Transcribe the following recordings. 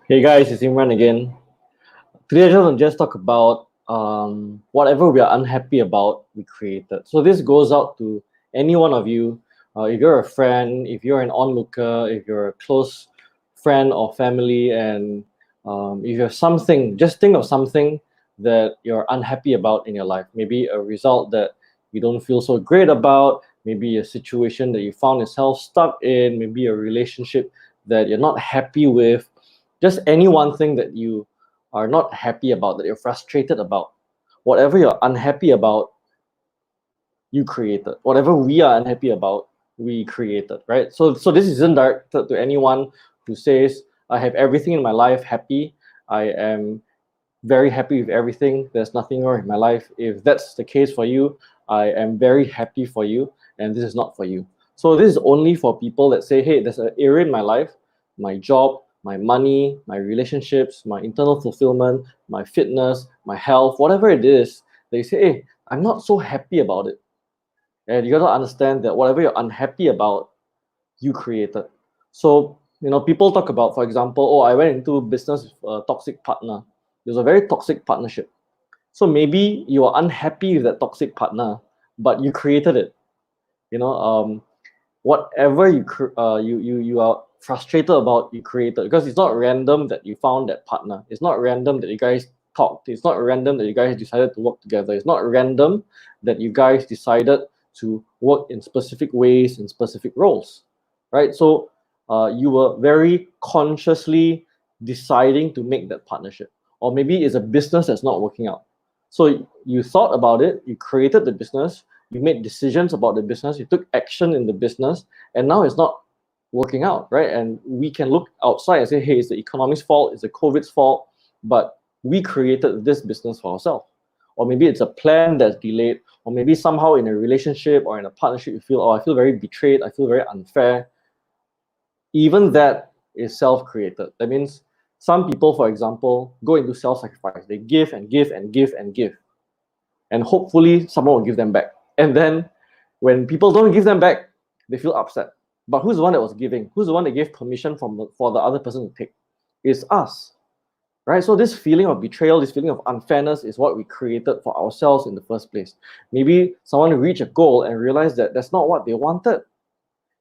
Hey guys, it's Imran again. Today I just want to talk about whatever we are unhappy about, we created. So this goes out to any one of you. If you're a friend, if you're an onlooker, if you're a close friend or family, and if you have something, just think of something that you're unhappy about in your life. Maybe a result that you don't feel so great about, maybe a situation that you found yourself stuck in, maybe a relationship that you're not happy with, just any one thing that you are not happy about, that you're frustrated about, whatever you're unhappy about, you created. Whatever we are unhappy about, we created, right? So this isn't directed to anyone who says, I have everything in my life happy. I am very happy with everything. There's nothing wrong with my life. If that's the case for you, I am very happy for you, and this is not for you. So this is only for people that say, hey, there's an area in my life, my job, my money, my relationships, my internal fulfillment, my fitness, my health, whatever it is, they say, hey, I'm not so happy about it. And you got to understand that whatever you're unhappy about, you created. So, people talk about, for example, oh, I went into business with a toxic partner. It was a very toxic partnership. So maybe you are unhappy with that toxic partner, but you created it. You know, whatever you are frustrated about, you created, because it's not random that you found that partner. It's not random that you guys talked. It's not random that you guys decided to work together. It's not random that you guys decided to work in specific ways, in specific roles, right? So you were very consciously deciding to make that partnership, or maybe it's a business that's not working out. So you thought about it, you created the business, you made decisions about the business, you took action in the business, and now it's not working out, right? And we can look outside and say, hey, it's the economy's fault, it's the COVID's fault, but we created this business for ourselves. Or maybe it's a plan that's delayed, or maybe somehow in a relationship or in a partnership, you feel, oh, I feel very betrayed, I feel very unfair. Even that is self-created. That means some people, for example, go into self-sacrifice. They give and give and give and give, and hopefully someone will give them back. And then when people don't give them back, they feel upset. But who's the one that was giving? Who's the one that gave permission for the other person to take? It's us, right? So this feeling of betrayal, this feeling of unfairness is what we created for ourselves in the first place. Maybe someone reached a goal and realized that that's not what they wanted.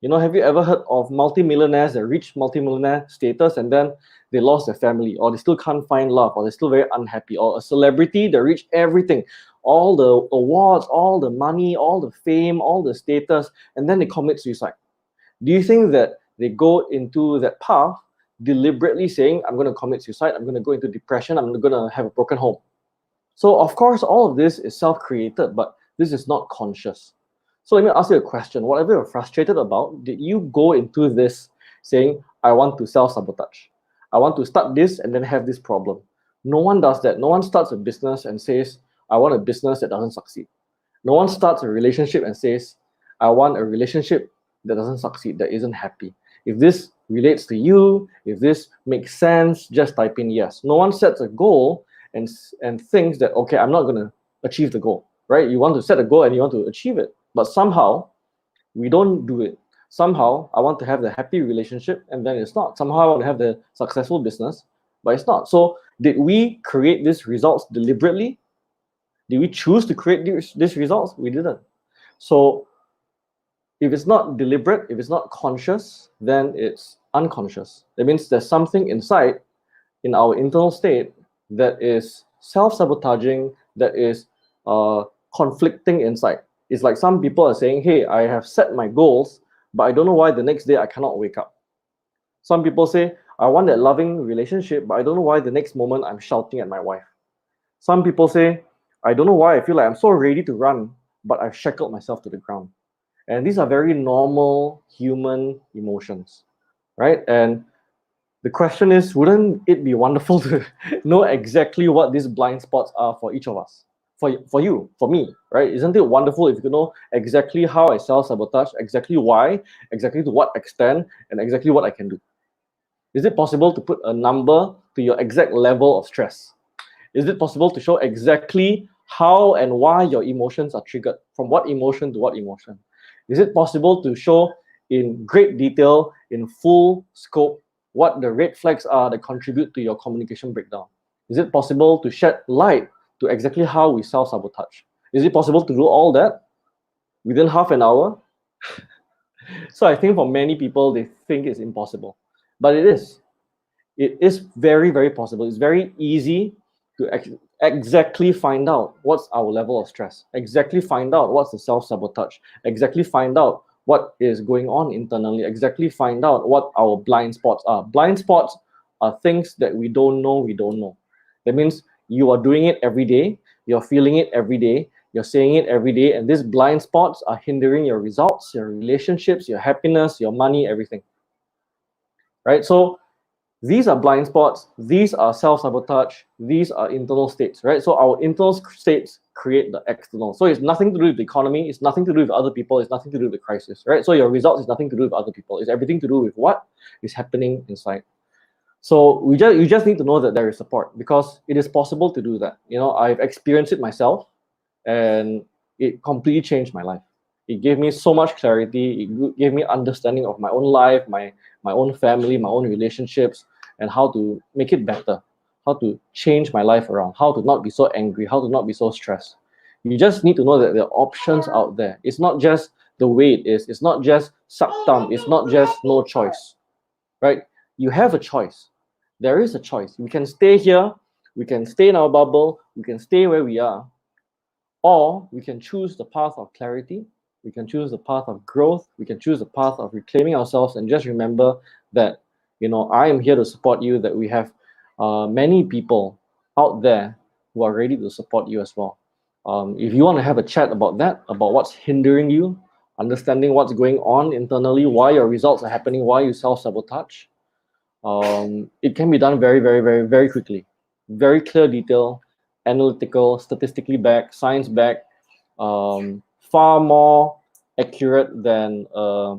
Have you ever heard of multimillionaires that reach multimillionaire status and then they lost their family, or they still can't find love, or they're still very unhappy, or a celebrity that reached everything, all the awards, all the money, all the fame, all the status, and then they commit suicide? Do you think that they go into that path deliberately saying, I'm going to commit suicide, I'm going to go into depression, I'm going to have a broken home? So, of course, all of this is self created, but this is not conscious. So, let me ask you a question. Whatever you're frustrated about, did you go into this saying, I want to self sabotage? I want to start this and then have this problem. No one does that. No one starts a business and says, I want a business that doesn't succeed. No one starts a relationship and says, I want a relationship that doesn't succeed, that isn't happy. If this relates to you, if this makes sense, just type in yes. No one sets a goal and thinks that, okay, I'm not going to achieve the goal, right? You want to set a goal and you want to achieve it, but somehow we don't do it. Somehow I want to have the happy relationship, and then it's not. Somehow I want to have the successful business, but it's not. So did we create these results deliberately? Did we choose to create these results? We didn't. So if it's not deliberate, if it's not conscious, then it's unconscious. That means there's something inside, in our internal state, that is self-sabotaging, that is conflicting inside. It's like some people are saying, hey, I have set my goals, but I don't know why the next day I cannot wake up. Some people say, I want that loving relationship, but I don't know why the next moment I'm shouting at my wife. Some people say, I don't know why I feel like I'm so ready to run, but I've shackled myself to the ground. And these are very normal human emotions, right? And the question is, wouldn't it be wonderful to know exactly what these blind spots are for each of us? For you, for me, right? Isn't it wonderful if you could know exactly how I self-sabotage, exactly why, exactly to what extent, and exactly what I can do? Is it possible to put a number to your exact level of stress? Is it possible to show exactly how and why your emotions are triggered, from what emotion to what emotion? Is it possible to show in great detail, in full scope, what the red flags are that contribute to your communication breakdown? Is it possible to shed light to exactly how we self-sabotage? Is it possible to do all that within half an hour? So I think for many people, they think it's impossible, but it is. It is very, very possible. It's very easy to exactly find out what's our level of stress, exactly find out what's the self-sabotage, exactly find out what is going on internally, exactly find out what our blind spots are. Blind spots are things that we don't know we don't know. That means you are doing it every day, you're feeling it every day, you're saying it every day, and these blind spots are hindering your results, your relationships, your happiness, your money, everything. Right? So these are blind spots, these are self-sabotage, these are internal states, right? So our internal states create the external. So it's nothing to do with the economy, it's nothing to do with other people, it's nothing to do with the crisis, right? So your results is nothing to do with other people, it's everything to do with what is happening inside. So you just need to know that there is support, because it is possible to do that. I've experienced it myself, and it completely changed my life. It gave me so much clarity. It gave me understanding of my own life, my own family, my own relationships, and how to make it better, how to change my life around, how to not be so angry, how to not be so stressed. You just need to know that there are options out there. It's not just the way it is. It's not just suck thumb. It's not just no choice, right? You have a choice. There is a choice. We can stay here. We can stay in our bubble. We can stay where we are, or we can choose the path of clarity, we can choose the path of growth, we can choose the path of reclaiming ourselves, and just remember that, I am here to support you, that we have many people out there who are ready to support you as well. If you want to have a chat about that, about what's hindering you, understanding what's going on internally, why your results are happening, why you self-sabotage, it can be done very, very, very, very quickly. Very clear detail, analytical, statistically backed, science backed, far more accurate than a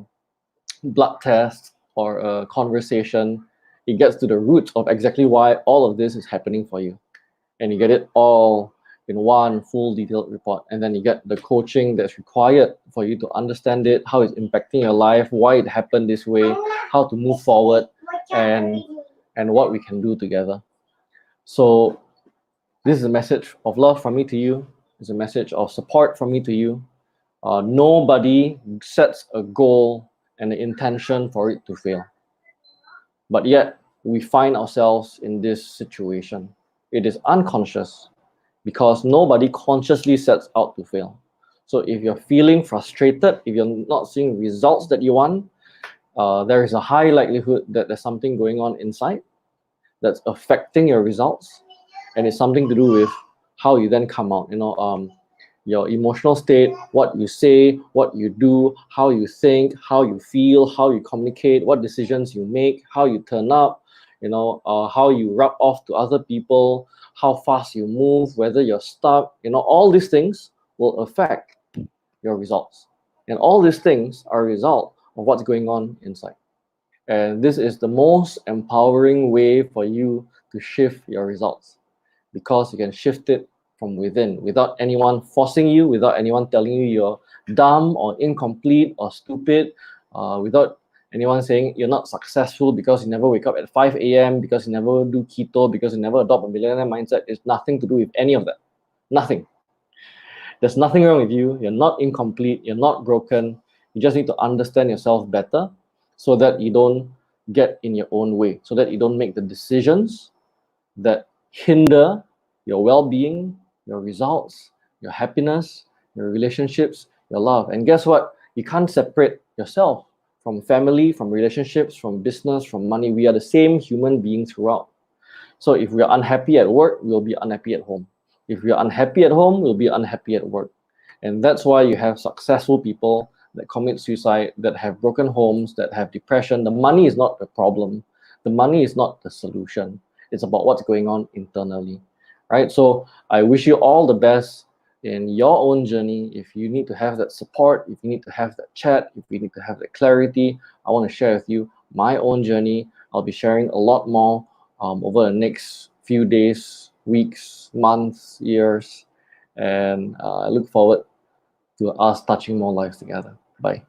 blood test or a conversation. It gets to the root of exactly why all of this is happening for you. And you get it all in one full detailed report. And then you get the coaching that's required for you to understand it, how it's impacting your life, why it happened this way, how to move forward, and what we can do together. So this is a message of love from me to you. It's a message of support from me to you. Nobody sets a goal and an intention for it to fail. But yet, we find ourselves in this situation. It is unconscious because nobody consciously sets out to fail. So if you're feeling frustrated, if you're not seeing results that you want, there is a high likelihood that there's something going on inside that's affecting your results, and it's something to do with how you then come out. Your emotional state, what you say, what you do, how you think, how you feel, how you communicate, what decisions you make, how you turn up, how you rub off to other people, how fast you move, whether you're stuck, all these things will affect your results. And all these things are a result of what's going on inside. And this is the most empowering way for you to shift your results, because you can shift it from within without anyone forcing you, without anyone telling you you're dumb or incomplete or stupid, without anyone saying you're not successful because you never wake up at 5 a.m., because you never do keto, because you never adopt a millionaire mindset. It's nothing to do with any of that. Nothing. There's nothing wrong with you. You're not incomplete. You're not broken. You just need to understand yourself better so that you don't get in your own way, so that you don't make the decisions that hinder your well-being, your results, your happiness, your relationships, your love. And guess what? You can't separate yourself from family, from relationships, from business, from money. We are the same human beings throughout. So if we are unhappy at work, we'll be unhappy at home. If we are unhappy at home, we'll be unhappy at work. And that's why you have successful people that commit suicide, that have broken homes, that have depression. The money is not the problem. The money is not the solution. It's about what's going on internally, right? So I wish you all the best in your own journey. If you need to have that support, if you need to have that chat, if you need to have that clarity, I want to share with you my own journey. I'll be sharing a lot more over the next few days, weeks, months, years, and I look forward to us touching more lives together. Bye.